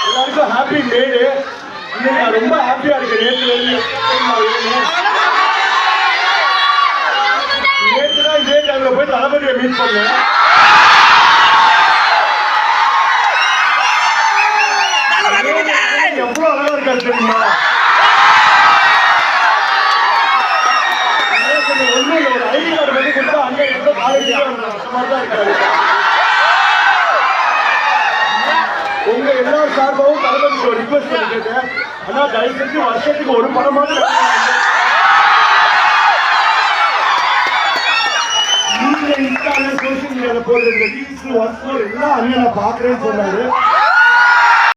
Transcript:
எல்லாருக்கும் ஹாப்பி மேடு. இன்னைக்கு நான் ரொம்ப ஹாப்பியா இருக்கேன். நேற்றுதான் இதே டைம்ல போய் தளபதியை மீட் பண்ணேன். எவ்வளவு அழகா இருக்காரு தெரியுமா? ஒண்ணு இல்லை, ஒரு ஐடி கார்டு வந்து கொடுத்தா அங்க எந்த காலேஜ் தான் இருக்காரு. உங்க எல்லா சார்பாகவும் தளபதிக்கு ஒரு ரிக்வெஸ்ட் பண்ணிருக்கேன். ஆனா தயவு செஞ்சு வருஷத்துக்கு ஒரு படமாவது நீங்க இன்ஸ்டால சோசியல் மீடியால போடுற ரீல்ஸ் வாட்ஸ்அப் எல்லாம் அண்ணன் பாக்குறேன்னு சொன்னாரு.